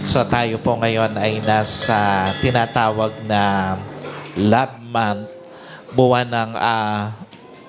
So tayo po ngayon ay nasa tinatawag na Love Month, buwan ng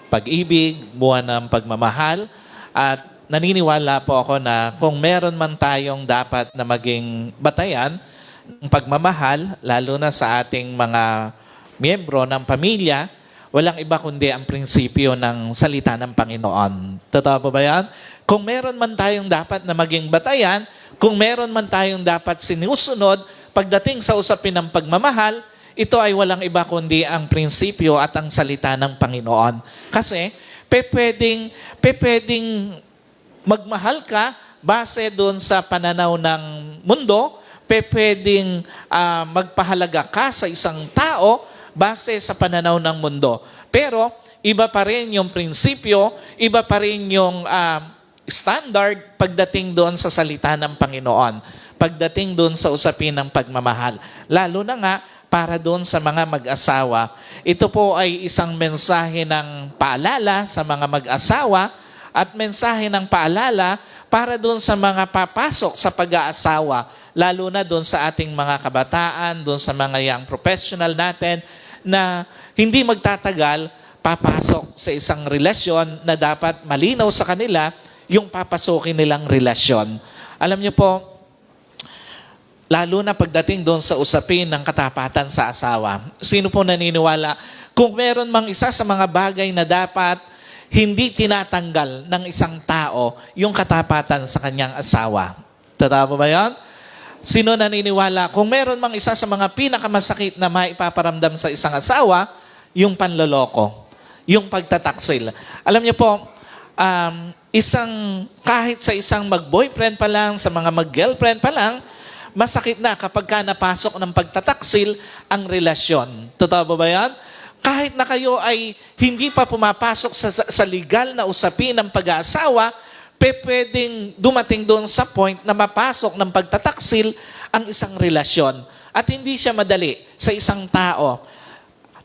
pag-ibig, buwan ng pagmamahal. At naniniwala po ako na kung meron man tayong dapat na maging batayan ng pagmamahal, lalo na sa ating mga miyembro ng pamilya, walang iba kundi ang prinsipyo ng salita ng Panginoon. Totoo po ba yan? Kung meron man tayong dapat na maging batayan, kung meron man tayong dapat sinusunod pagdating sa usapin ng pagmamahal, ito ay walang iba kundi ang prinsipyo at ang salita ng Panginoon. Kasi, pwedeng magmahal ka base doon sa pananaw ng mundo, pwedeng magpahalaga ka sa isang tao base sa pananaw ng mundo. Pero, iba pa rin yung prinsipyo, iba pa rin yung standard pagdating doon sa salita ng Panginoon, pagdating doon sa usapin ng pagmamahal. Lalo na nga, para doon sa mga mag-asawa, ito po ay isang mensahe ng paalala sa mga mag-asawa at mensahe ng paalala para doon sa mga papasok sa pag-aasawa, lalo na doon sa ating mga kabataan, doon sa mga young professional natin na hindi magtatagal papasok sa isang relasyon na dapat malinaw sa kanila yung papasokin nilang relasyon. Alam niyo po, lalo na pagdating doon sa usapin ng katapatan sa asawa, sino po naniniwala, kung meron mang isa sa mga bagay na dapat hindi tinatanggal ng isang tao yung katapatan sa kanyang asawa. Totoo ba yan? Sino naniniwala, kung meron mang isa sa mga pinakamasakit na maipaparamdam sa isang asawa, yung panloloko, yung pagtataksil. Alam niyo po, kahit sa isang mag-boyfriend pa lang, sa mga mag-girlfriend pa lang, masakit na kapag ka napasok ng pagtataksil ang relasyon. Totoo ba yan? Kahit na kayo ay hindi pa pumapasok sa legal na usapin ng pag-aasawa, pwedeng dumating doon sa point na mapasok ng pagtataksil ang isang relasyon. At hindi siya madali sa isang tao.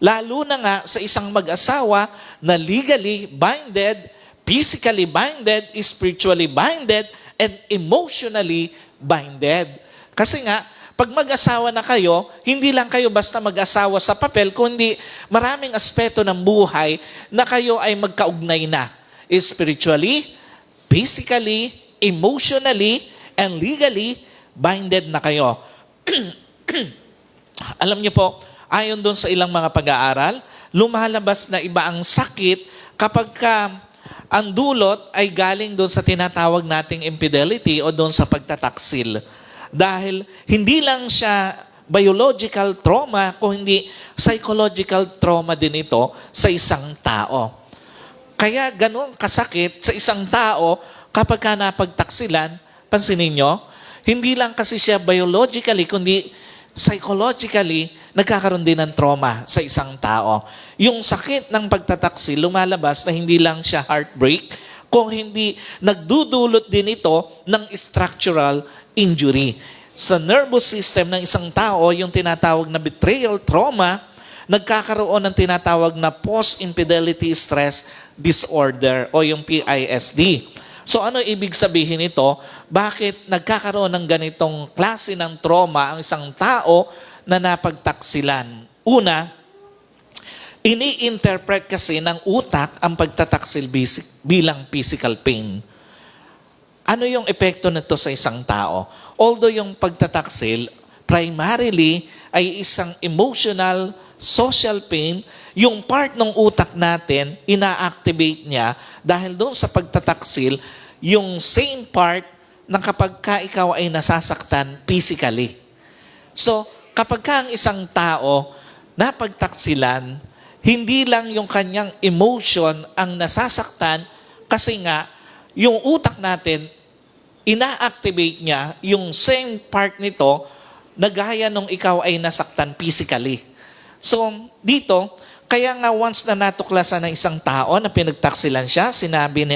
Lalo na nga sa isang mag-asawa na legally binded, physically binded, spiritually binded, and emotionally binded. Kasi nga, pag mag-asawa na kayo, hindi lang kayo basta mag-asawa sa papel, kundi maraming aspeto ng buhay na kayo ay magkaugnay na. Spiritually, physically, emotionally, and legally binded na kayo. Alam niyo po, ayon doon sa ilang mga pag-aaral, lumalabas na iba ang sakit kapag ang dulot ay galing doon sa tinatawag nating infidelity o doon sa pagtataksil. Dahil hindi lang siya biological trauma, kung hindi psychological trauma din ito sa isang tao. Kaya ganun kasakit sa isang tao kapag ka napagtaksilan, pansinin nyo, hindi lang kasi siya biologically, kundi psychologically, nagkakaroon din ng trauma sa isang tao. Yung sakit ng pagtataksil, lumalabas na hindi lang siya heartbreak, kung hindi nagdudulot din ito ng structural injury. Sa nervous system ng isang tao, yung tinatawag na betrayal trauma, nagkakaroon ng tinatawag na post-infidelity stress disorder o yung PISD. So ano ibig sabihin nito? Bakit nagkakaroon ng ganitong klase ng trauma ang isang tao na napagtaksilan? Una, ini-interpret kasi ng utak ang pagtataksil bilang physical pain. Ano yung epekto nito sa isang tao? Although yung pagtataksil, primarily ay isang emotional, social pain, yung part ng utak natin, ina-activate niya dahil doon sa pagtataksil, yung same part ng kapag ka ikaw ay nasasaktan physically. So, kapag ka ang isang tao napagtaksilan, hindi lang yung kanyang emotion ang nasasaktan kasi nga, yung utak natin, ina-activate niya yung same part nito na gaya nung ikaw ay nasaktan physically. So, dito, kaya nga once na natuklasan ng isang tao na pinagtaksilan siya, sinasabi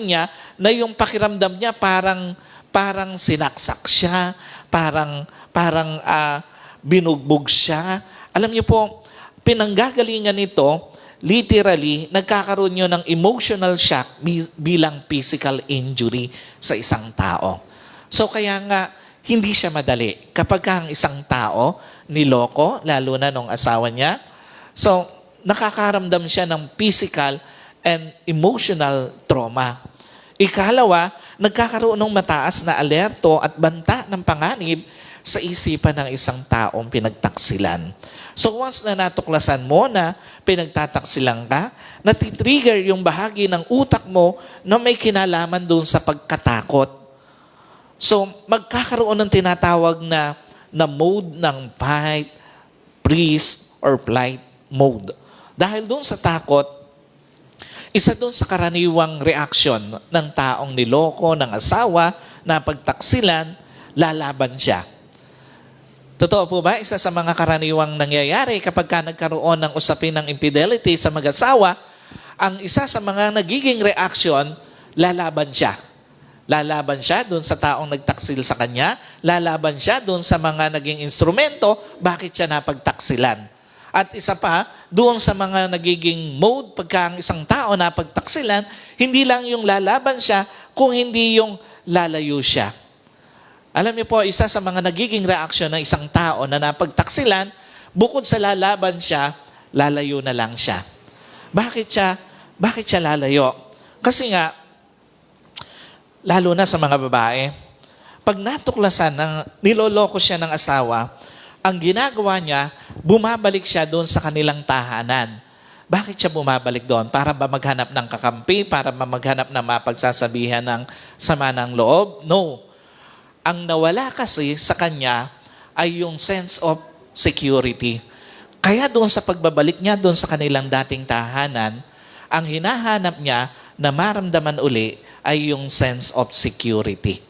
niya na yung pakiramdam niya parang sinaksak siya, parang binugbog siya. Alam niyo po, pinanggagalingan nito, literally, nagkakaroon nyo ng emotional shock bilang physical injury sa isang tao. So kaya nga, hindi siya madali. Kapag ang isang tao niloko, lalo na nung asawa niya, so nakakaramdam siya ng physical and emotional trauma. Ikalawa, nagkakaroon ng mataas na alerto at banta ng panganib sa isipan ng isang taong pinagtaksilan. So once na natuklasan mo na pinagtataksilan ka, natitrigger yung bahagi ng utak mo na may kinalaman doon sa pagkatakot. So magkakaroon ng tinatawag na mode ng fight, freeze, or flight mode. Dahil doon sa takot, isa doon sa karaniwang reaksyon ng taong niloko, ng asawa, na pagtaksilan, lalaban siya. Totoo po ba? Isa sa mga karaniwang nangyayari kapag ka nagkaroon ng usapin ng infidelity sa mag-asawa, ang isa sa mga nagiging reaksyon, lalaban siya. Lalaban siya doon sa taong nagtaksil sa kanya, lalaban siya doon sa mga naging instrumento, bakit siya napagtaksilan. At isa pa, doon sa mga nagiging mode pagka ang isang tao napagtaksilan, hindi lang yung lalaban siya, kung hindi yung lalayo siya. Alam niyo po, isa sa mga nagiging reaksyon ng isang tao na napagtaksilan, bukod sa lalaban siya, lalayo na lang siya. Bakit siya lalayo? Kasi nga, lalo na sa mga babae, pag natuklasan ng niloloko siya ng asawa, ang ginagawa niya, bumabalik siya doon sa kanilang tahanan. Bakit siya bumabalik doon? Para ba maghanap ng kakampi? Para ba maghanap ng mapagsasabihan ng sama ng loob? No. Ang nawala kasi sa kanya ay yung sense of security. Kaya doon sa pagbabalik niya doon sa kanilang dating tahanan, ang hinahanap niya na maramdaman uli ay yung sense of security.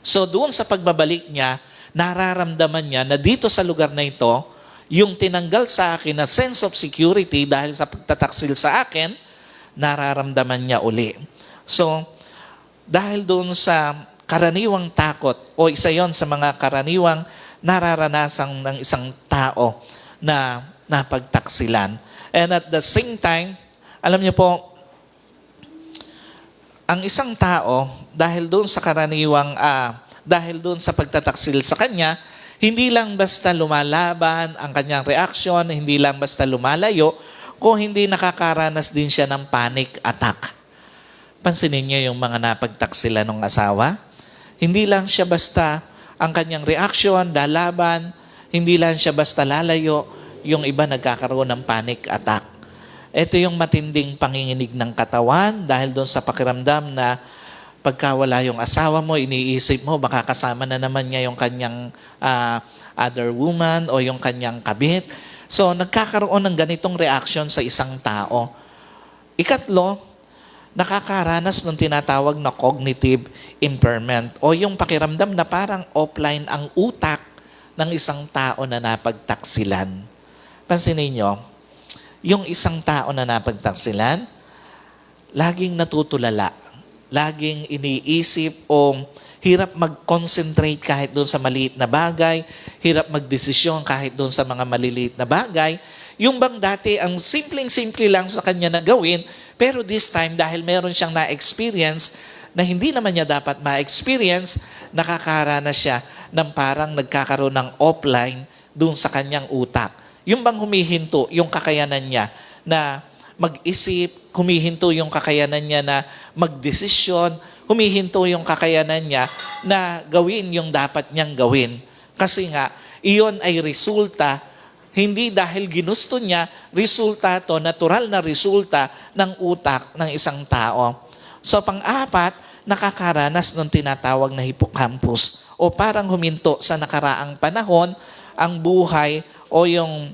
So doon sa pagbabalik niya, nararamdaman niya na dito sa lugar na ito, yung tinanggal sa akin na sense of security dahil sa pagtataksil sa akin, nararamdaman niya uli. So, dahil doon sa karaniwang takot o isa yon sa mga karaniwang nararanasan ng isang tao na napagtaksilan. And at the same time, alam niyo po, ang isang tao, dahil doon sa dahil doon sa pagtataksil sa kanya, hindi lang basta lumalaban ang kanyang reaksyon, hindi lang basta lumalayo, kung hindi nakakaranas din siya ng panic attack. Pansinin niyo yung mga napagtaksilan ng asawa. Hindi lang siya basta ang kanyang reaksyon, lalaban, hindi lang siya basta lalayo, yung iba nagkakaroon ng panic attack. Ito yung matinding panginginig ng katawan dahil doon sa pakiramdam na pagka wala yung asawa mo, iniisip mo, baka kasama na naman niya yung kanyang other woman o yung kanyang kabit. So, nagkakaroon ng ganitong reaction sa isang tao. Ikatlo, nakakaranas ng tinatawag na cognitive impairment o yung pakiramdam na parang offline ang utak ng isang tao na napagtaksilan. Pansinin nyo, yung isang tao na napagtaksilan, laging natutulala, laging iniisip o hirap mag-concentrate kahit doon sa maliit na bagay, hirap magdesisyon kahit doon sa mga maliliit na bagay. Yung bang dati, ang simpleng-simple lang sa kanya na gawin, pero this time, dahil meron siyang na-experience na hindi naman niya dapat ma-experience, nakakaranas siya ng parang nagkakaroon ng offline doon sa kanyang utak. Yung bang humihinto, yung kakayanan niya na mag-isip, humihinto yung kakayanan niya na magdesisyon, humihinto yung kakayanan niya na gawin yung dapat niyang gawin. Kasi nga, iyon ay resulta, hindi dahil ginusto niya, resulta to, natural na resulta ng utak ng isang tao. So pang-apat, nakakaranas ng tinatawag na hippocampus o parang huminto sa nakaraang panahon ang buhay o yung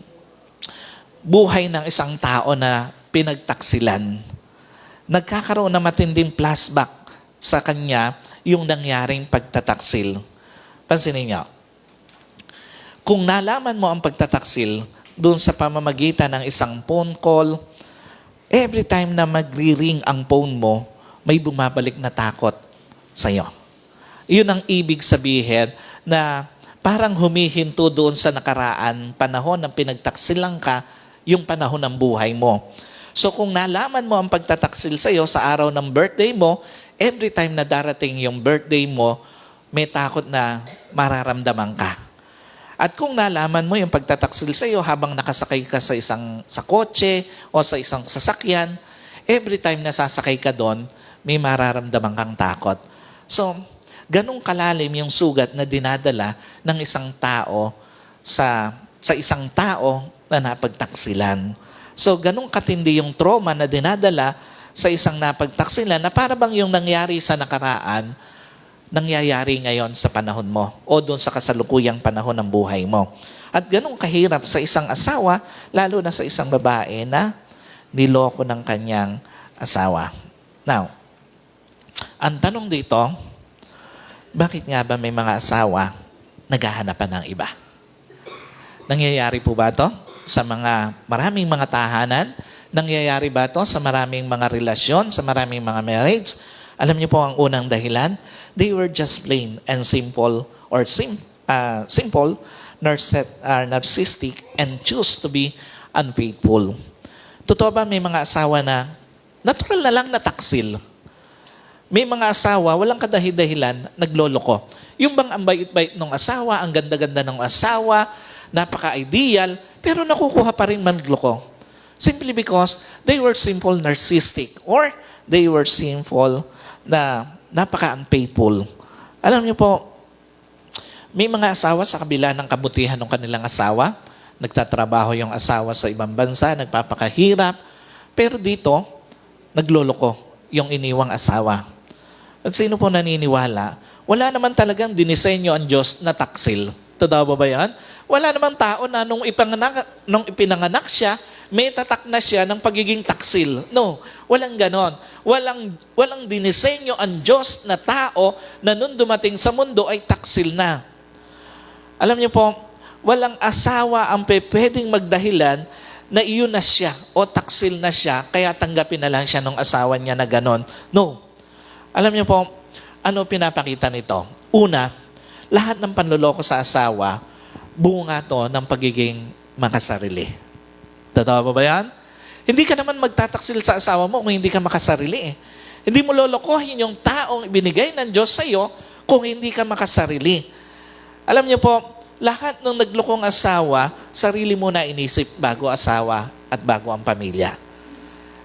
buhay ng isang tao na pinagtaksilan. Nagkakaroon na matinding flashback sa kanya yung nangyaring pagtataksil. Pansinin niyo, kung nalaman mo ang pagtataksil doon sa pamamagitan ng isang phone call, every time na magri-ring ang phone mo, may bumabalik na takot sa'yo. Iyon ang ibig sabihin na parang humihinto doon sa nakaraan panahon ng pinagtaksilan ka, yung panahon ng buhay mo. So kung nalaman mo ang pagtataksil sa'yo sa araw ng birthday mo, every time na darating yung birthday mo, may takot na mararamdaman ka. At kung nalaman mo yung pagtataksil sa iyo habang nakasakay ka sa kotse o sa isang sasakyan, every time na sasakay ka doon, may mararamdaman kang takot. So, ganong kalalim yung sugat na dinadala ng isang tao sa isang tao na napagtaksilan. So, ganong katindi yung trauma na dinadala sa isang napagtaksilan na para bang yung nangyari sa nakaraan, nangyayari ngayon sa panahon mo o doon sa kasalukuyang panahon ng buhay mo. At ganong kahirap sa isang asawa, lalo na sa isang babae na niloko ng kanyang asawa. Now, ang tanong dito, bakit nga ba may mga asawa naghahanapan ng iba? Nangyayari po ba ito sa maraming mga tahanan? Nangyayari ba ito sa maraming mga relasyon, sa maraming mga marriage? Alam niyo po ang unang dahilan? They were just plain and simple narcissistic and choose to be unfaithful. Totoo ba may mga asawa na natural na lang nataksil? May mga asawa, walang kadahi-dahilan, nagloloko. Yung bang ang bait-bait ng asawa, ang ganda-ganda ng asawa, napaka-ideal, pero nakukuha pa rin mangloko. Simply because they were simple narcissistic or they were sinful na napaka-unfaithful. Alam niyo po, may mga asawa sa kabila ng kabutihan ng kanilang asawa, nagtatrabaho yung asawa sa ibang bansa, nagpapakahirap, pero dito, nagloloko yung iniwang asawa. At sino po naniniwala? Wala naman talagang dinisenyo ang Diyos na taksil. Totoo ba yan? Wala namang tao na nung ipinanganak siya, may tatak na siya ng pagiging taksil. No, walang ganon. Walang dinisenyo ang Diyos na tao na nung dumating sa mundo ay taksil na. Alam niyo po, walang asawa ang pwedeng magdahilan na iyon na siya o taksil na siya, kaya tanggapin na lang siya ng asawa niya na ganon. No. Alam niyo po, ano pinapakita nito? Una, lahat ng panloloko sa asawa, bunga to ng pagiging makasarili. Totoo ba yan? Hindi ka naman magtataksil sa asawa mo kung hindi ka makasarili. Hindi mo lolokohin yung taong ibinigay ng Diyos sa iyo kung hindi ka makasarili. Alam niyo po, lahat ng naglokong asawa, sarili mo na inisip bago asawa at bago ang pamilya.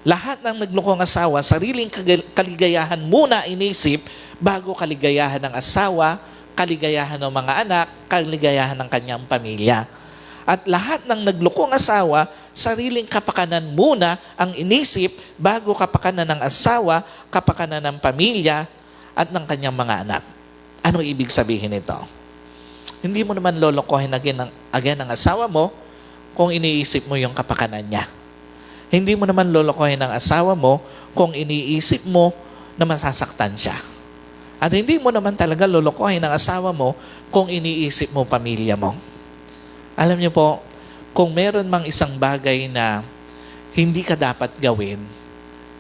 Lahat ng naglokong asawa, sariling kaligayahan muna inisip bago kaligayahan ng asawa, kaligayahan ng mga anak, kaligayahan ng kanyang pamilya. At lahat ng naglokong asawa, sariling kapakanan muna ang inisip bago kapakanan ng asawa, kapakanan ng pamilya, at ng kanyang mga anak. Ano ibig sabihin nito? Hindi mo naman lolokohin again ang asawa mo kung iniisip mo yung kapakanan niya. Hindi mo naman lolokohin ang asawa mo kung iniisip mo na masasaktan siya. At hindi mo naman talaga lolokohin ang asawa mo kung iniisip mo pamilya mo. Alam niyo po, kung meron mang isang bagay na hindi ka dapat gawin,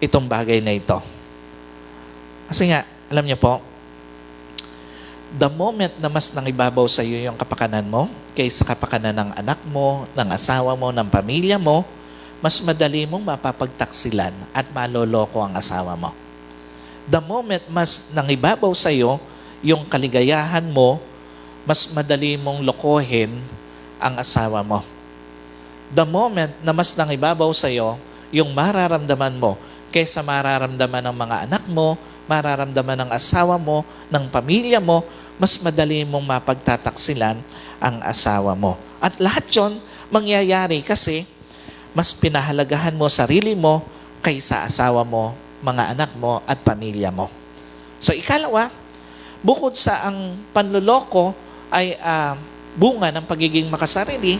itong bagay na ito. Kasi nga, alam niyo po, the moment na mas nangibabaw sa iyo yung kapakanan mo, kaysa kapakanan ng anak mo, ng asawa mo, ng pamilya mo, mas madali mong mapapagtaksilan at maloloko ang asawa mo. The moment mas nangibabaw sa iyo yung kaligayahan mo, mas madali mong lokohin ang asawa mo. The moment na mas nangibabaw sa iyo yung mararamdaman mo kaysa mararamdaman ng mga anak mo, mararamdaman ng asawa mo, ng pamilya mo, mas madali mong mapagtataksilan ang asawa mo. At lahat yon mangyayari kasi mas pinahalagahan mo sarili mo kaysa asawa mo, mga anak mo, at pamilya mo. So ikalawa, bukod sa ang panloloko ay bunga ng pagiging makasarili,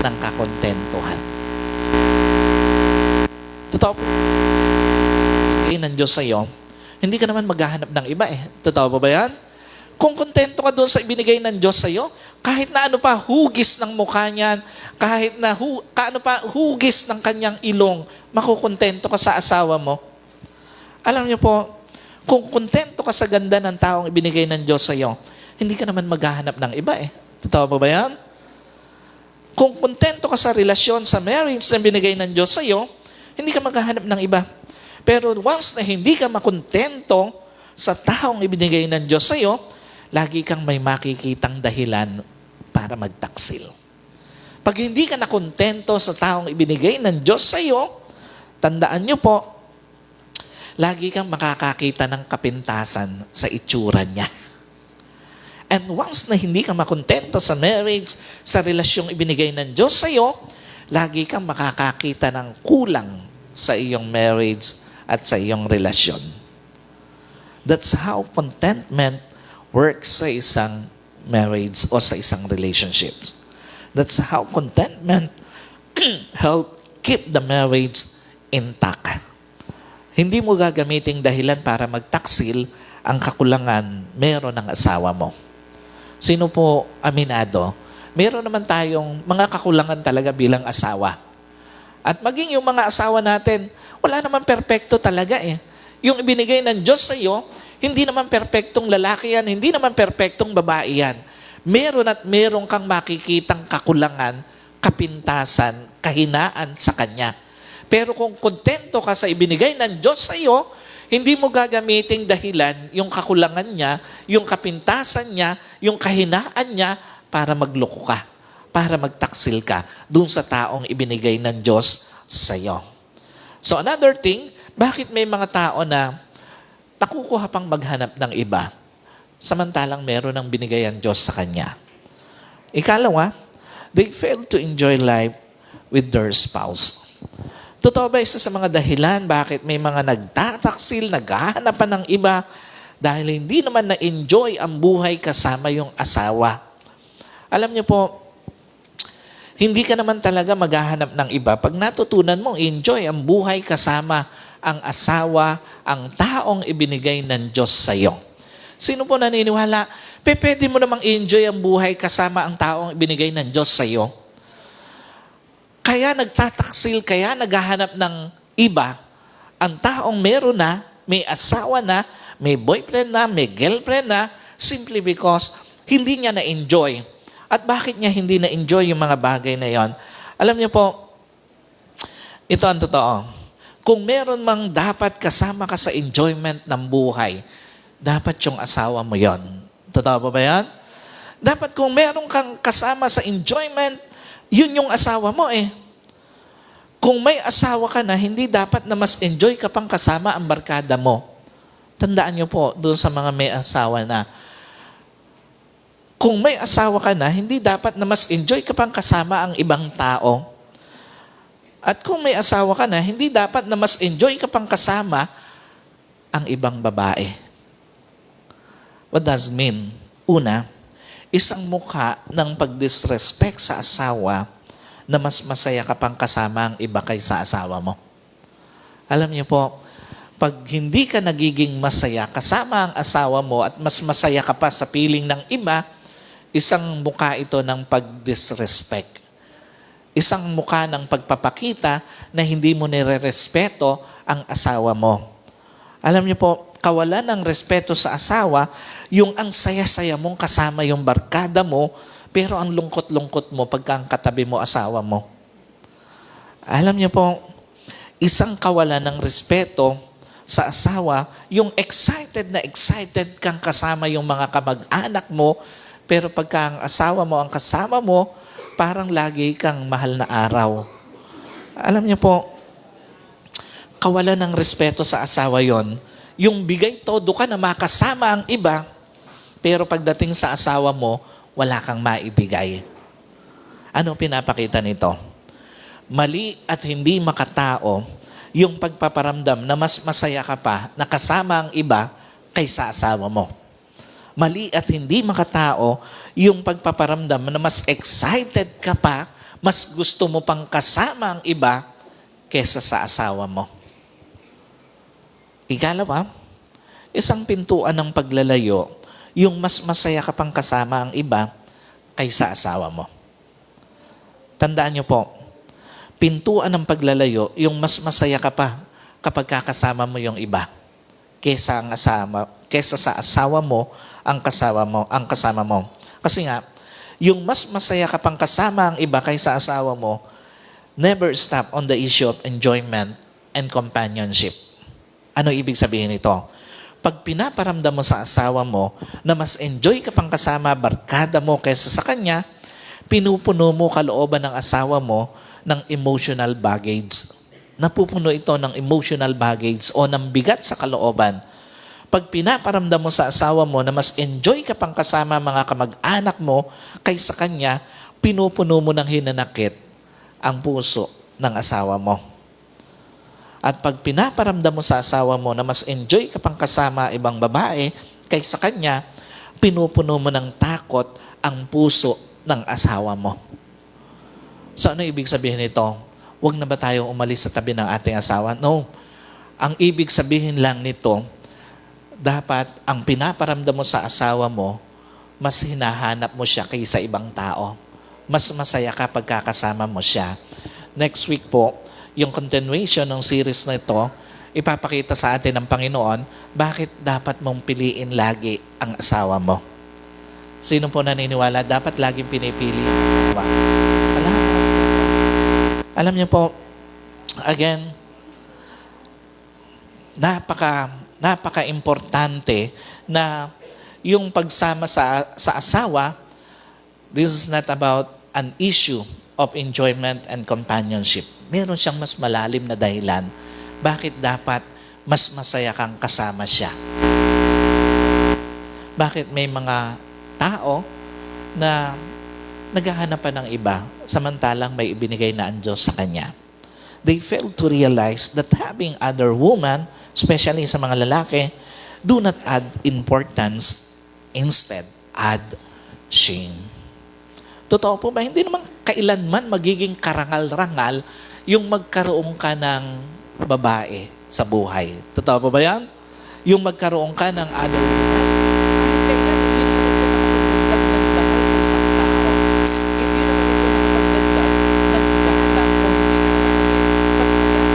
ng kakontentuhan. Totoo po, ng Diyos sa iyo, hindi ka naman maghahanap ng iba eh. Totoo ba yan? Kung kontento ka doon sa ibinigay ng Diyos sa iyo, kahit na ano pa, hugis ng mukha niyan, kahit na hugis ng kanyang ilong, makukontento ka sa asawa mo. Alam niyo po, kung kontento ka sa ganda ng taong ibinigay ng Diyos sa iyo, hindi ka naman maghahanap ng iba eh. Totoo ba yan? Kung kontento ka sa relasyon, sa marriage na binigay ng Diyos sa iyo, hindi ka maghahanap ng iba. Pero once na hindi ka makontento sa taong ibinigay ng Diyos sa'yo, lagi kang may makikitang dahilan para magtaksil. Pag hindi ka nakontento sa taong ibinigay ng Diyos sa'yo, tandaan nyo po, lagi kang makakakita ng kapintasan sa itsura niya. And once na hindi ka makontento sa marriage, sa relasyong ibinigay ng Diyos sa'yo, lagi kang makakakita ng kulang sa iyong marriage at sa iyong relasyon. That's how contentment works sa isang marriage o sa isang relationship. That's how contentment help keep the marriage intact. Hindi mo gagamiting dahilan para magtaksil ang kakulangan meron ng asawa mo. Sino po aminado? Meron naman tayong mga kakulangan talaga bilang asawa. At maging yung mga asawa natin, wala naman perpekto talaga eh. Yung ibinigay ng Diyos sa iyo, hindi naman perpektong lalaki yan, hindi naman perpektong babae yan. Meron at meron kang makikitang kakulangan, kapintasan, kahinaan sa Kanya. Pero kung kontento ka sa ibinigay ng Diyos sa iyo, hindi mo gagamiting dahilan yung kakulangan niya, yung kapintasan niya, yung kahinaan niya para magloko ka, para magtaksil ka dun sa taong ibinigay ng Diyos sa iyo. So another thing, bakit may mga tao na nakukuha pang maghanap ng iba, samantalang meron ng binigay ang Diyos sa kanya? Ikalawa, they fail to enjoy life with their spouse. Totoo ba isa sa mga dahilan bakit may mga nagtataksil, naghahanapan ng iba dahil hindi naman na-enjoy ang buhay kasama yung asawa? Alam niyo po, hindi ka naman talaga maghahanap ng iba pag natutunan mong enjoy ang buhay kasama ang asawa, ang taong ibinigay ng Diyos sa iyo. Sino po naniniwala? Pwede mo namang enjoy ang buhay kasama ang taong ibinigay ng Diyos sa iyo. Kaya nagtataksil, kaya naghahanap ng iba, ang taong meron na, may asawa na, may boyfriend na, may girlfriend na, simply because hindi niya na-enjoy. At bakit niya hindi na-enjoy yung mga bagay na yon? Alam niyo po, ito ang totoo. Kung meron mang dapat kasama ka sa enjoyment ng buhay, dapat yung asawa mo yon. Totoo ba yan? Dapat kung meron kang kasama sa enjoyment, yun yung asawa mo eh. Kung may asawa ka na, hindi dapat na mas enjoy ka pang kasama ang barkada mo. Tandaan niyo po, doon sa mga may asawa na, kung may asawa ka na, hindi dapat na mas enjoy ka pang kasama ang ibang tao. At kung may asawa ka na, hindi dapat na mas enjoy ka pang kasama ang ibang babae. What does it mean? Una, isang mukha ng pagdisrespect sa asawa na mas masaya ka pang kasama ang iba kaysa asawa mo. Alam niyo po, pag hindi ka nagiging masaya kasama ang asawa mo at mas masaya ka pa sa piling ng iba, isang mukha ito ng pagdisrespect. Isang mukha ng pagpapakita na hindi mo nire-respeto ang asawa mo. Alam niyo po, kawalan ng respeto sa asawa, yung ang saya-saya mong kasama yung barkada mo, pero ang lungkot-lungkot mo pagka ang katabi mo asawa mo. Alam niyo po, isang kawalan ng respeto sa asawa, yung excited kang kasama yung mga kamag-anak mo, pero pagka ang asawa mo, ang kasama mo, parang lagi kang mahal na araw. Alam niyo po, kawalan ng respeto sa asawa yon, yung bigay todo ka na makasama ang iba, pero pagdating sa asawa mo, wala kang maibigay. Ano pinapakita nito? Mali at hindi makatao yung pagpaparamdam na mas masaya ka pa na kasama ang iba kaysa asawa mo. Mali at hindi makatao yung pagpaparamdam na mas excited ka pa, mas gusto mo pang kasama ang iba kaysa sa asawa mo. Ikalawa, isang pintuan ng paglalayo, yung mas masaya ka pang kasama ang iba kaysa asawa mo. Tandaan niyo po, pintuan ng paglalayo, yung mas masaya ka pa kapag kakasama mo yung iba kaysa sa asawa mo, ang kasama mo. Kasi nga, yung mas masaya ka pang kasama ang iba kaysa asawa mo, never stop on the issue of enjoyment and companionship. Ano ibig sabihin nito? Pag pinaparamdam mo sa asawa mo na mas enjoy ka pang kasama barkada mo kaysa sa kanya, pinupuno mo kalooban ng asawa mo ng emotional baggage. Napupuno ito ng emotional baggage o ng bigat sa kalooban. Pag pinaparamdam mo sa asawa mo na mas enjoy ka pang kasama mga kamag-anak mo kaysa kanya, pinupuno mo ng hinanakit ang puso ng asawa mo. At pag pinaparamdam mo sa asawa mo na mas enjoy ka pang kasama ibang babae kaysa kanya, pinupuno mo ng takot ang puso ng asawa mo. So ano ibig sabihin nito? Huwag na ba tayong umalis sa tabi ng ating asawa? No. Ang ibig sabihin lang nito, dapat ang pinaparamdam mo sa asawa mo, mas hinahanap mo siya kaysa ibang tao. Mas masaya ka pagkakasama mo siya. Next week po, yung continuation ng series na ito, ipapakita sa atin ng Panginoon bakit dapat mong piliin lagi ang asawa mo. Sino po naniniwala dapat laging pinipili ang asawa? Salamat. Alam niyo po, again, napaka-importante na yung pagsama sa asawa, this is not about an issue of enjoyment and companionship. Meron siyang mas malalim na dahilan bakit dapat mas masaya kang kasama siya. Bakit may mga tao na naghahanap pa ng iba samantalang may ibinigay na ang Diyos sa kanya. They fail to realize that having other women, especially sa mga lalaki, do not add importance, instead add shame. Totoo po ba? Hindi naman kailanman magiging karangal-rangal yung magkaroon ka ng babae sa buhay. Totoo po ba yan? Yung magkaroon ka ng other woman. Kahit kailan, hindi naman ito nakapagdagdag ng dangal sa isang tao. Hindi naman ito nakapagdagdag ng galang kung hindi naman mas galang.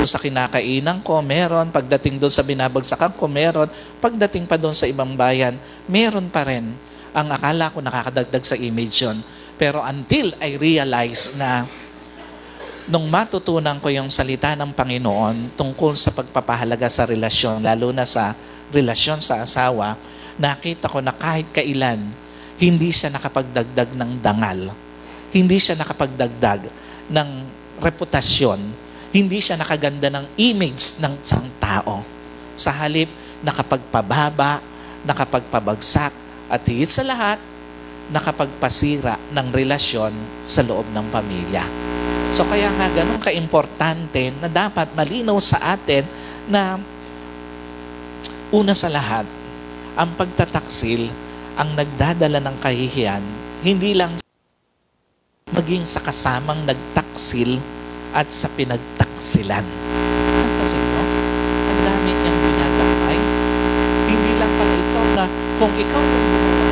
Sa kinakainan ko, meron. Pagdating doon sa binabagsakan ko, meron. Pagdating pa doon sa ibang bayan, meron pa rin. Ang akala ko nakakadagdag sa image yun. Pero until I realize na nung matutunan ko yung salita ng Panginoon tungkol sa pagpapahalaga sa relasyon, lalo na sa relasyon sa asawa, nakita ko na kahit kailan, hindi siya nakapagdagdag ng dangal. Hindi siya nakapagdagdag ng reputasyon. Hindi siya nakaganda ng image ng isang tao. Sa halip, nakapagpababa, nakapagpabagsak, at higit sa lahat, nakapagpasira ng relasyon sa loob ng pamilya. So kaya nga ganun ka-importante na dapat malinaw sa atin na una sa lahat, ang pagtataksil ang nagdadala ng kahihiyan, hindi lang maging sa kasamang nagtaksil at sa pinagtaksilan. Kasi no, ang dami niyang ginagapay. Hindi lang pala ikaw na kung ikaw ang gumawa,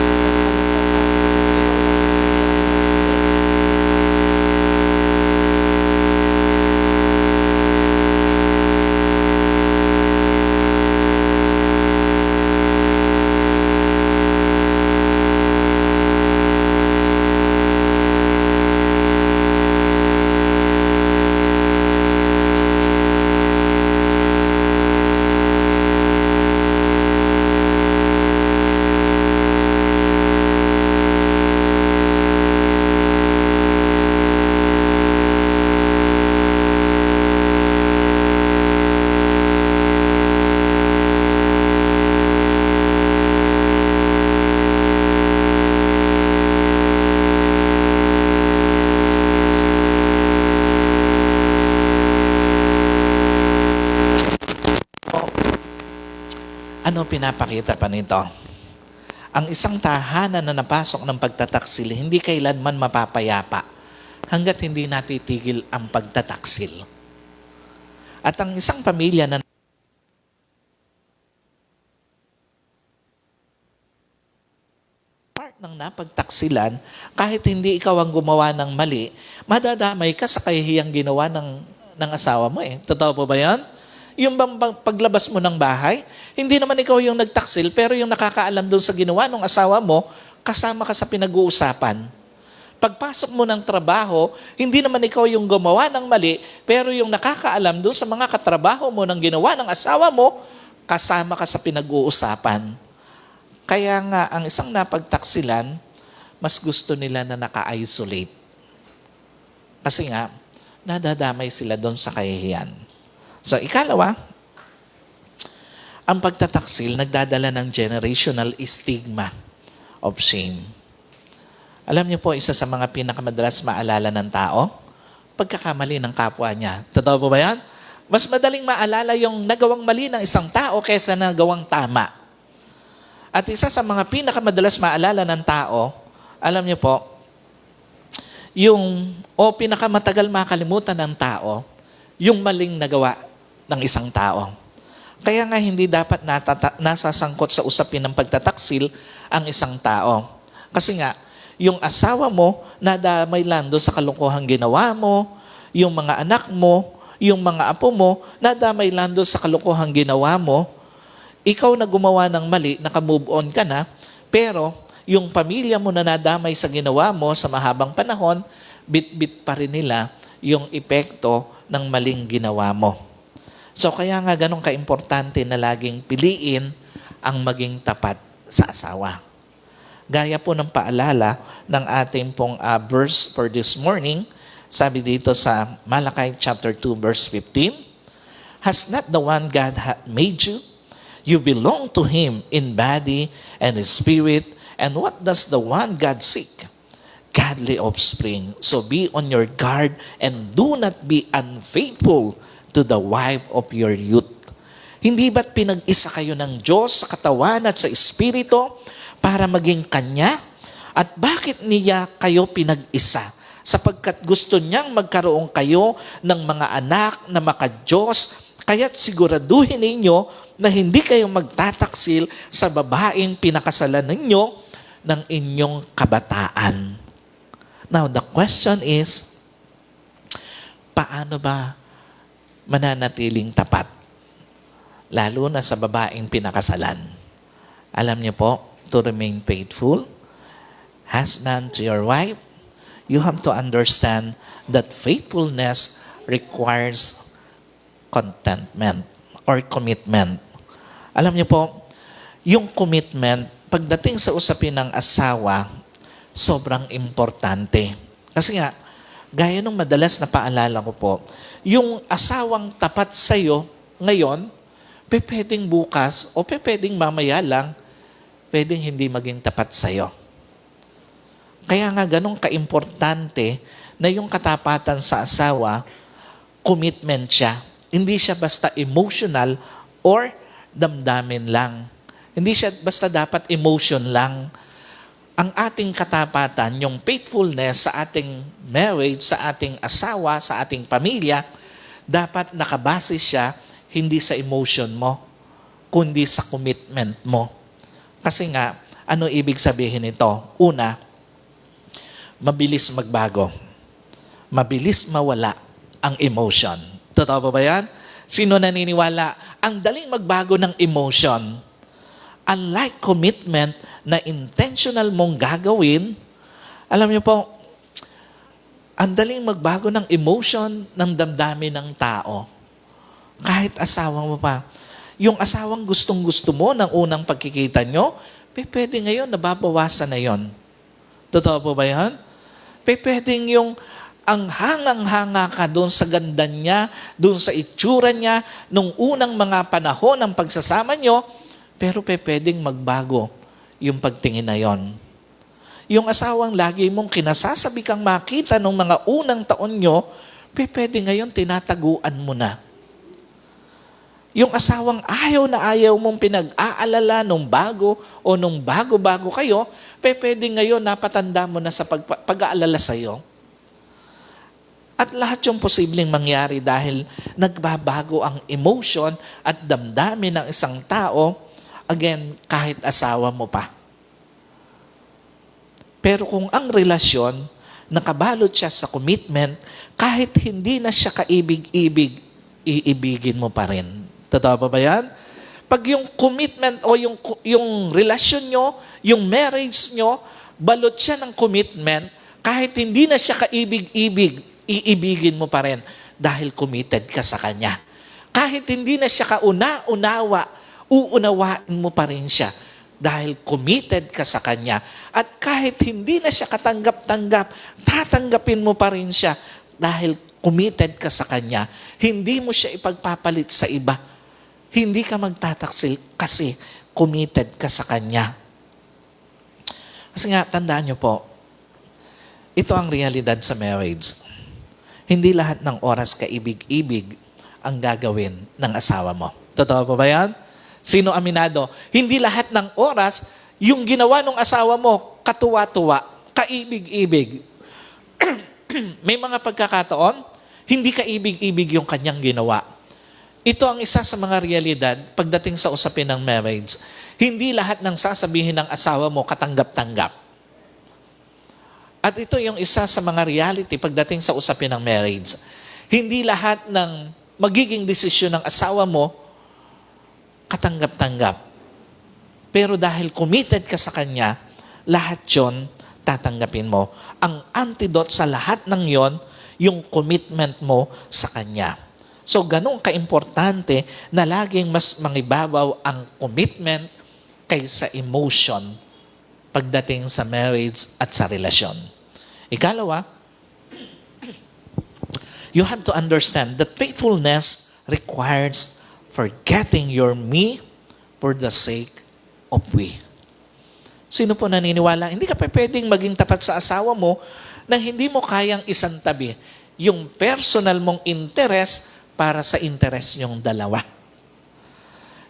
Ano pinapakita pa nito? Ang isang tahanan na napasok ng pagtataksil, hindi kailanman mapapayapa hanggat hindi natitigil ang pagtataksil. At ang isang pamilya na part ng napagtaksilan, kahit hindi ikaw ang gumawa ng mali, madadamay ka sa kahihiyang ginawa ng asawa mo eh. Totoo po ba yan? Yung paglabas mo ng bahay, hindi naman ikaw yung nagtaksil, pero yung nakakaalam doon sa ginawa ng asawa mo, kasama ka sa pinag-uusapan. Pagpasok mo ng trabaho, hindi naman ikaw yung gumawa ng mali, pero yung nakakaalam doon sa mga katrabaho mo ng ginawa ng asawa mo, kasama ka sa pinag-uusapan. Kaya nga, ang isang napagtaksilan, mas gusto nila na naka-isolate. Kasi nga, nadadamay sila doon sa kahihiyan. So, ikalawa, ang pagtataksil nagdadala ng generational stigma of shame. Alam niyo po, isa sa mga pinakamadalas maalala ng tao, pagkakamali ng kapwa niya. Totoo po ba yan? Mas madaling maalala yung nagawang mali ng isang tao kaysa nagawang tama. At isa sa mga pinakamadalas maalala ng tao, alam niyo po, pinakamatagal makalimutan ng tao, yung maling nagawa ng isang tao. Kaya nga hindi dapat nasasangkot sa usapin ng pagtataksil ang isang tao. Kasi nga, yung asawa mo, nadamay lang doon sa kalokohang ginawa mo, yung mga anak mo, yung mga apo mo, nadamay lang doon sa kalokohang ginawa mo, ikaw na gumawa ng mali, naka-move on ka na, pero yung pamilya mo na nadamay sa ginawa mo sa mahabang panahon, bit-bit pa rin nila yung epekto ng maling ginawa mo. So kaya nga ganun ka-importante na laging piliin ang maging tapat sa asawa. Gaya po ng paalala ng ating pong verse for this morning, sabi dito sa Malakay chapter 2 verse 15, "Has not the one God made you? You belong to Him in body and in spirit, and what does the one God seek? Godly offspring. So be on your guard and do not be unfaithful to the wife of your youth." Hindi ba't pinag-isa kayo ng Diyos sa katawan at sa espiritu para maging Kanya? At bakit niya kayo pinag-isa? Sapagkat gusto niyang magkaroon kayo ng mga anak na maka-Diyos, kaya't siguraduhin ninyo na hindi kayo magtataksil sa babaeng pinakasalan ninyo ng inyong kabataan. Now, the question is, paano ba mananatiling tapat? Lalo na sa babaeng pinakasalan. Alam niyo po, to remain faithful, husband to your wife, you have to understand that faithfulness requires contentment or commitment. Alam niyo po, yung commitment, pagdating sa usapin ng asawa, sobrang importante. Kasi nga, gaya nung madalas na paalala ko po, yung asawang tapat sa'yo ngayon, pwedeng bukas o pwedeng mamaya lang, pwedeng hindi maging tapat sa'yo. Kaya nga ganun ka-importante na yung katapatan sa asawa, commitment siya. Hindi siya basta emotional or damdamin lang. Hindi siya basta dapat emotion lang. Ang ating katapatan, yung faithfulness sa ating marriage, sa ating asawa, sa ating pamilya, dapat nakabase siya hindi sa emotion mo, kundi sa commitment mo. Kasi nga, ano ibig sabihin nito? Una, mabilis magbago. Mabilis mawala ang emotion. Totoo ba yan? Sino naniniwala? Ang daling magbago ng emotion. Unlike commitment na intentional mong gagawin, alam niyo po, ang daling magbago ng emotion ng damdamin ng tao. Kahit asawa mo pa. Yung asawang gustong-gusto mo ng unang pagkikita nyo, pwede ngayon nababawasan na yon. Totoo po ba yan? Pwedeng yung ang hangang-hanga ka doon sa ganda niya, doon sa itsura niya, nung unang mga panahon ng pagsasama nyo, pero pwedeng magbago yung pagtingin na yon. Yung asawang lagi mong kinasasabi kang makita nung mga unang taon nyo, pwede ngayon tinataguan mo na. Yung asawang ayaw na ayaw mong pinag-aalala nung bago o nung bago-bago kayo, pwede ngayon napatanda mo na sa pag-aalala sa'yo. At lahat yung posibleng mangyari dahil nagbabago ang emotion at damdamin ng isang tao, again, kahit asawa mo pa. Pero kung ang relasyon, nakabalot siya sa commitment, kahit hindi na siya kaibig-ibig, iibigin mo pa rin. Totoo ba yan? Pag yung commitment o yung relasyon nyo, yung marriage nyo, balot siya ng commitment, kahit hindi na siya kaibig-ibig, iibigin mo pa rin dahil committed ka sa Kanya. Kahit hindi na siya kauna-unawa, uunawain mo pa rin siya dahil committed ka sa Kanya. At kahit hindi na siya katanggap-tanggap, tatanggapin mo pa rin siya dahil committed ka sa Kanya. Hindi mo siya ipagpapalit sa iba. Hindi ka magtataksil kasi committed ka sa Kanya. Kasi nga, tandaan niyo po, ito ang realidad sa marriage. Hindi lahat ng oras kaibig-ibig ang gagawin ng asawa mo. Totoo ba yan? Sino aminado? Hindi lahat ng oras, yung ginawa ng asawa mo, katuwa-tuwa, kaibig-ibig. May mga pagkakataon, hindi kaibig-ibig yung kanyang ginawa. Ito ang isa sa mga realidad pagdating sa usapin ng marriage. Hindi lahat ng sasabihin ng asawa mo katanggap-tanggap. At ito yung isa sa mga reality pagdating sa usapin ng marriage. Hindi lahat ng magiging desisyon ng asawa mo katanggap-tanggap. Pero dahil committed ka sa Kanya, lahat yon tatanggapin mo. Ang antidote sa lahat ng yon, yung commitment mo sa Kanya. So, ganun ka-importante na laging mas mangibabaw ang commitment kaysa emotion pagdating sa marriage at sa relasyon. Ikalawa, you have to understand that faithfulness requires forgetting your me for the sake of we. Sino po naniniwala? Hindi ka pa pwedeng maging tapat sa asawa mo na hindi mo kayang isantabi yung personal mong interest para sa interes yung dalawa.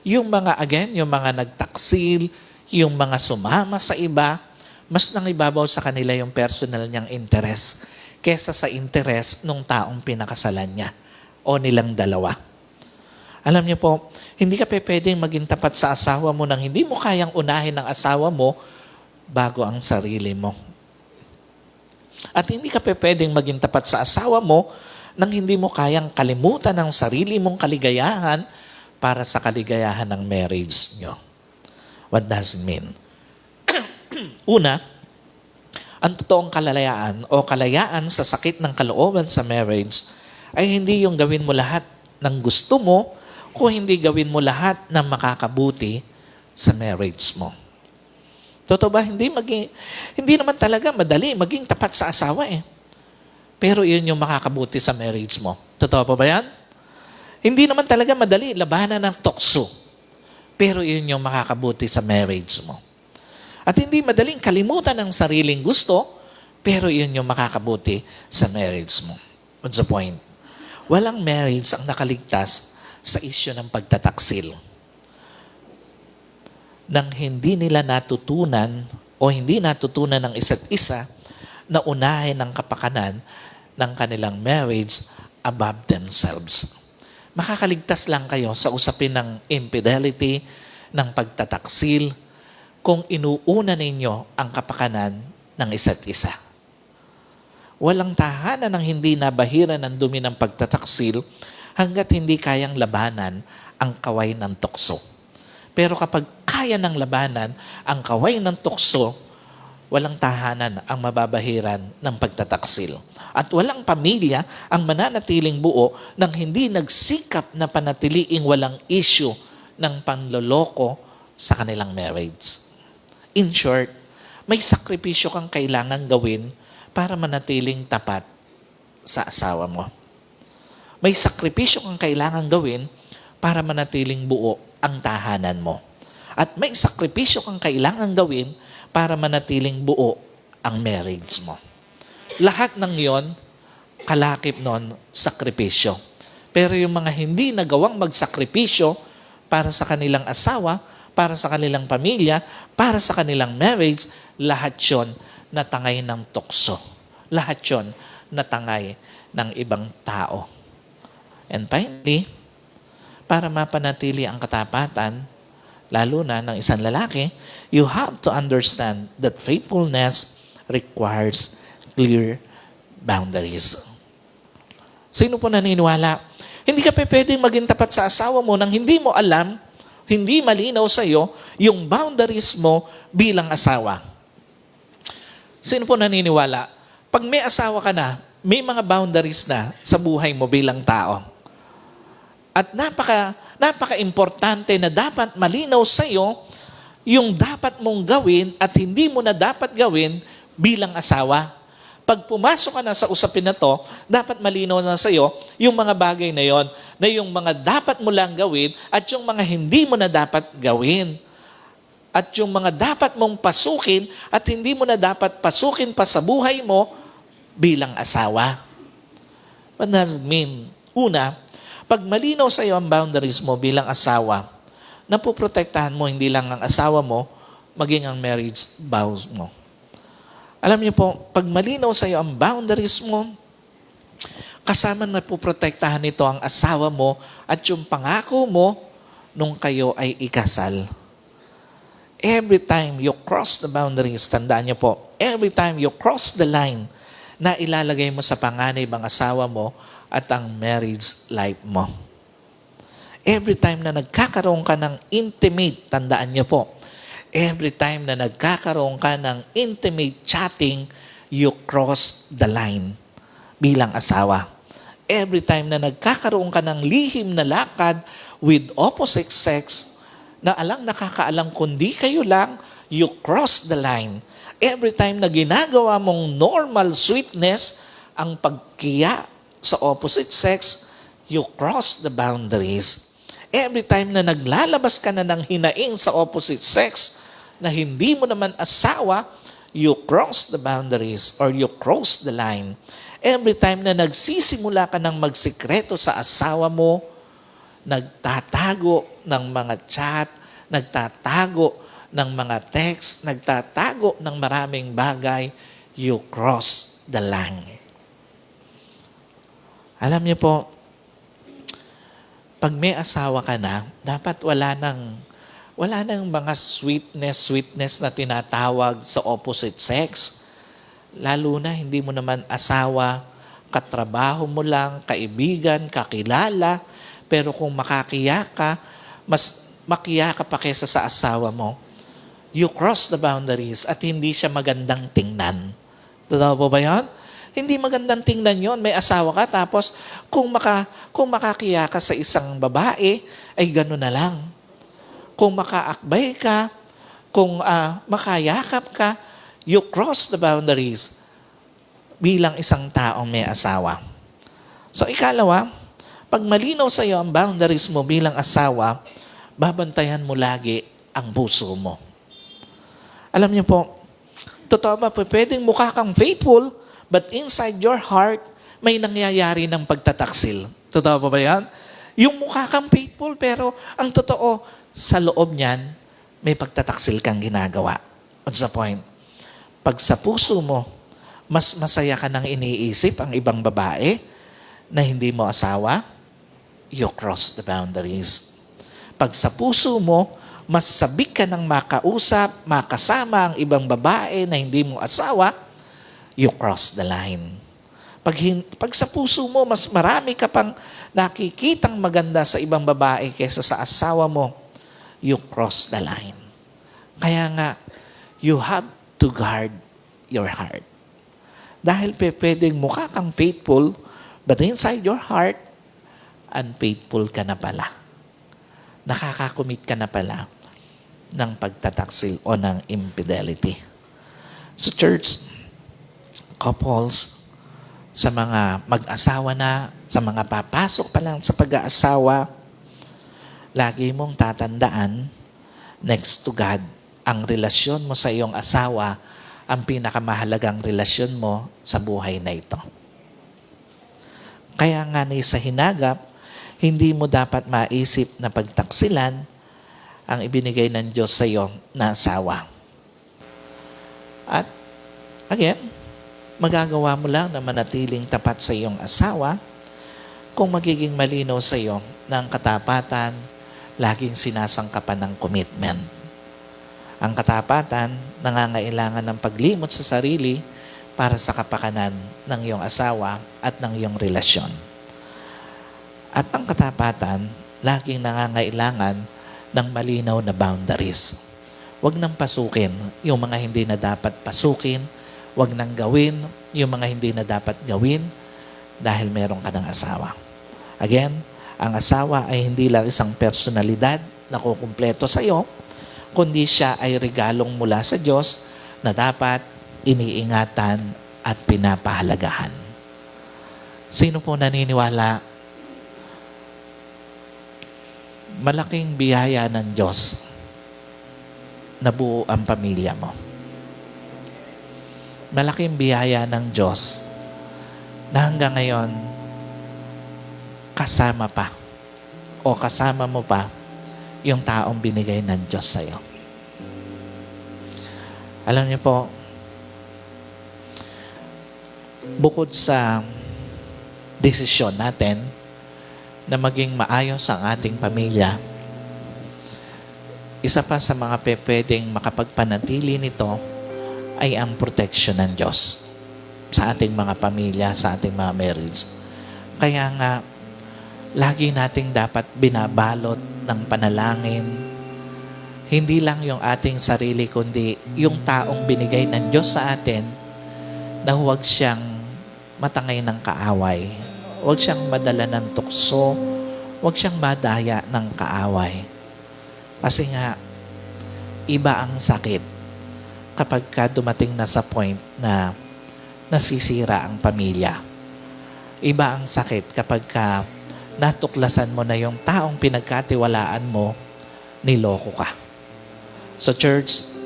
Yung mga, yung mga nagtaksil, yung mga sumama sa iba, mas nangibabaw sa kanila yung personal niyang interes kesa sa interes ng taong pinakasalan niya o nilang dalawa. Alam niyo po, hindi ka pwedeng maging tapat sa asawa mo nang hindi mo kayang unahin ang asawa mo bago ang sarili mo. At hindi ka pwedeng maging tapat sa asawa mo nang hindi mo kayang kalimutan ang sarili mong kaligayahan para sa kaligayahan ng marriage nyo. What does it mean? Una, ang totoong kalayaan o kalayaan sa sakit ng kalooban sa marriage ay hindi yung gawin mo lahat ng gusto mo kung hindi gawin mo lahat ng makakabuti sa marriage mo. Totoo ba? Hindi naman talaga madali maging tapat sa asawa eh. Pero yun yung makakabuti sa marriage mo. Totoo pa ba yan? Hindi naman talaga madali labanan ng tukso. Pero yun yung makakabuti sa marriage mo. At hindi madaling kalimutan ang sariling gusto, pero yun yung makakabuti sa marriage mo. What's the point? Walang marriage ang nakaligtas sa isyu ng pagtataksil. Nang hindi nila natutunan o hindi natutunan ng isa't isa na unahin ang kapakanan ng kanilang marriage above themselves. Makakaligtas lang kayo sa usapin ng infidelity, ng pagtataksil, kung inuuna ninyo ang kapakanan ng isa't isa. Walang tahanan ng hindi nabahiran ng dumi ng pagtataksil hanggat hindi kayang labanan ang kaway ng tukso. Pero kapag kaya ng labanan ang kaway ng tukso, walang tahanan ang mababahiran ng pagtataksil. At walang pamilya ang mananatiling buo nang hindi nagsikap na panatiliing walang issue ng panloloko sa kanilang marriage. In short, may sakripisyo kang kailangan gawin para manatiling tapat sa asawa mo. May sakripisyo kang kailangan gawin para manatiling buo ang tahanan mo. At may sakripisyo kang kailangan gawin para manatiling buo ang marriage mo. Lahat ng yon, kalakip nun, sakripisyo. Pero yung mga hindi nagawang magsakripisyo para sa kanilang asawa, para sa kanilang pamilya, para sa kanilang marriage, lahat yon natangay ng tukso. Lahat yon natangay ng ibang tao. And finally, para mapanatili ang katapatan, lalo na ng isang lalaki, you have to understand that faithfulness requires clear boundaries. Sino po naniniwala? Hindi ka pwedeng maging tapat sa asawa mo nang hindi mo alam, hindi malinaw sa iyo yung boundaries mo bilang asawa. Sino po naniniwala? Pag may asawa ka na, may mga boundaries na sa buhay mo bilang tao. At napaka-importante na dapat malinaw sa iyo yung dapat mong gawin at hindi mo na dapat gawin bilang asawa. Pag pumasok ka na sa usapin na to, dapat malinaw na sa iyo yung mga bagay na yon, na yung mga dapat mo lang gawin at yung mga hindi mo na dapat gawin. At yung mga dapat mong pasukin at hindi mo na dapat pasukin pa sa buhay mo bilang asawa. What does it mean? Una, pag malinaw sa iyo ang boundaries mo bilang asawa, napoprotektahan mo hindi lang ang asawa mo, maging ang marriage vows mo. Alam niyo po, pag malinaw sa iyo ang boundaries mo, kasama na po protektahan nito ang asawa mo at yung pangako mo nung kayo ay ikasal. Every time you cross the boundaries, tandaan niyo po, every time you cross the line na ilalagay mo sa panganib ang asawa mo at ang marriage life mo. Every time na nagkakaroon ka ng intimate, tandaan niyo po, every time na nagkakaroon ka ng intimate chatting, you cross the line bilang asawa. Every time na nagkakaroon ka ng lihim na lakad with opposite sex, na alang nakakaalam kundi kayo lang, you cross the line. Every time na ginagawa mong normal sweetness, ang pagkiya sa opposite sex, you cross the boundaries. Every time na naglalabas ka na ng hinaing sa opposite sex, na hindi mo naman asawa, you cross the boundaries or you cross the line. Every time na nagsisimula ka ng magsikreto sa asawa mo, nagtatago ng mga chat, nagtatago ng mga text, nagtatago ng maraming bagay, you cross the line. Alam niyo po, pag may asawa ka na, dapat wala nang mga sweetness na tinatawag sa opposite sex. Lalo na hindi mo naman asawa, katrabaho mo lang, kaibigan, kakilala, pero kung makakiya ka, mas makiya ka pa kesa sa asawa mo, you cross the boundaries at hindi siya magandang tingnan. Totoo po ba yan? Hindi magandang tingnan yon. May asawa ka, tapos kung makakiya ka sa isang babae, ay gano'n na lang. Kung makaakbay ka, kung makayakap ka, you cross the boundaries bilang isang taong may asawa. So ikalawa, pag malinaw sa iyo ang boundaries mo bilang asawa, babantayan mo lagi ang puso mo. Alam niyo po, totoo ba, pwedeng mukha kang faithful, but inside your heart, may nangyayari ng pagtataksil. Totoo ba yan? Yung mukha kang faithful, pero ang totoo, sa loob niyan, may pagtataksil kang ginagawa. What's the point? Pag sa puso mo, mas masaya ka nang iniisip ang ibang babae na hindi mo asawa, you cross the boundaries. Pag sa puso mo, mas sabik ka nang makausap, makasama ang ibang babae na hindi mo asawa, you cross the line. Pag sa puso mo, mas marami ka pang nakikitang maganda sa ibang babae kaysa sa asawa mo, you cross the line. Kaya nga, you have to guard your heart. Dahil pwedeng mukha kang faithful, but inside your heart, unfaithful ka na pala. Nakakakumit ka na pala ng pagtataksil o ng infidelity. So church, couples, sa mga mag-asawa na, sa mga papasok pa lang sa pag-aasawa, lagi mong tatandaan, next to God, ang relasyon mo sa iyong asawa, ang pinakamahalagang relasyon mo sa buhay na ito. Kaya nga sa hinagap, Hindi mo dapat maisip na pagtaksilan ang ibinigay ng Diyos sa iyo na asawa. At again, magagawa mo lang na manatiling tapat sa iyong asawa kung magiging malinaw sa iyo ng katapatan, laging sinasangkapan ng commitment. Ang katapatan, nangangailangan ng paglimot sa sarili para sa kapakanan ng iyong asawa at ng iyong relasyon. At ang katapatan, laging nangangailangan ng malinaw na boundaries. Huwag nang pasukin yung mga hindi na dapat pasukin. Huwag nang gawin yung mga hindi na dapat gawin dahil meron ka ng asawa. Again, ang asawa ay hindi lang isang personalidad na kukumpleto sa iyo, kundi siya ay regalong mula sa Diyos na dapat iniingatan at pinapahalagahan. Sino po naniniwala? Malaking biyaya ng Diyos na buo ang pamilya mo. Malaking biyaya ng Diyos na hanggang ngayon kasama pa o kasama mo pa yung taong binigay ng Diyos sa iyo. Alam niyo po, bukod sa desisyon natin na maging maayos ang ating pamilya, isa pa sa mga pwedeng makapagpanatili nito ay ang protection ng Diyos sa ating mga pamilya, sa ating mga marriage. Kaya nga, lagi nating dapat binabalot ng panalangin, hindi lang yung ating sarili, kundi yung taong binigay ng Diyos sa atin, na huwag siyang matangay ng kaaway, huwag siyang madala ng tukso, huwag siyang madaya ng kaaway. Kasi nga, iba ang sakit kapag ka dumating na sa point na nasisira ang pamilya. Iba ang sakit kapag ka natuklasan mo na yung taong pinagkatiwalaan mo, niloko ka. So church,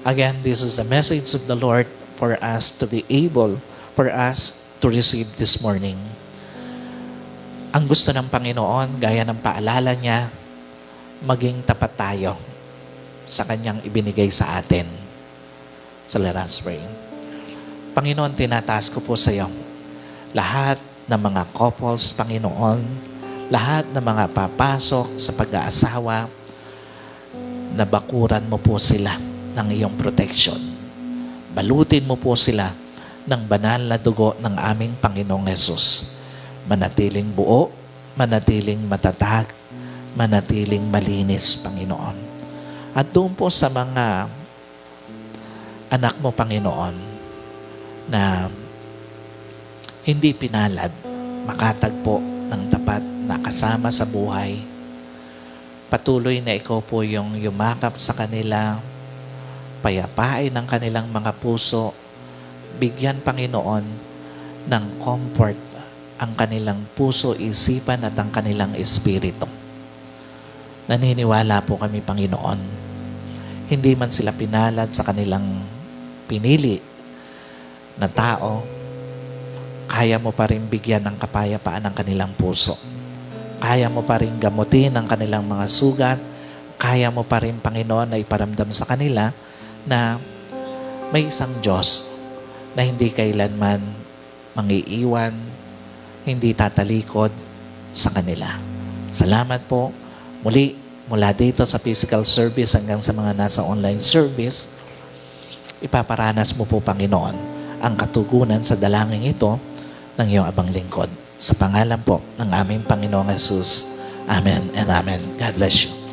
again, this is the message of the Lord for us to be able, for us to receive this morning. Ang gusto ng Panginoon, gaya ng paalala niya, maging tapat tayo sa Kanyang ibinigay sa atin. So let us pray. Panginoon, tinataas ko po sa iyo lahat ng mga couples, Panginoon, lahat ng mga papasok sa pag-aasawa, nabakuran mo po sila ng iyong protection. Balutin mo po sila ng banal na dugo ng aming Panginoong Hesus. Manatiling buo, manatiling matatag, manatiling malinis, Panginoon. At doon po sa mga anak mo, Panginoon, na hindi pinalad, makatagpo ng tapat na kasama sa buhay, patuloy na ikaw po yung yumakap sa kanila, payapain ng kanilang mga puso, bigyan, Panginoon, ng comfort ang kanilang puso, isipan at ang kanilang espiritu. Naniniwala po kami, Panginoon, hindi man sila pinalad sa kanilang pinili na tao, kaya mo pa rin bigyan ng kapayapaan ang kanilang puso. Kaya mo pa rin gamutin ang kanilang mga sugat. Kaya mo pa rin, Panginoon, na iparamdam sa kanila na may isang Diyos na hindi kailanman mangiiwan, hindi tatalikod sa kanila. Salamat po. Muli, mula dito sa physical service hanggang sa mga nasa online service, ipaparanas mo po, Panginoon, ang katugunan sa dalangin ito ng iyong abang lingkod. Sa pangalan po ng aming Panginoong Hesus. Amen and Amen. God bless you.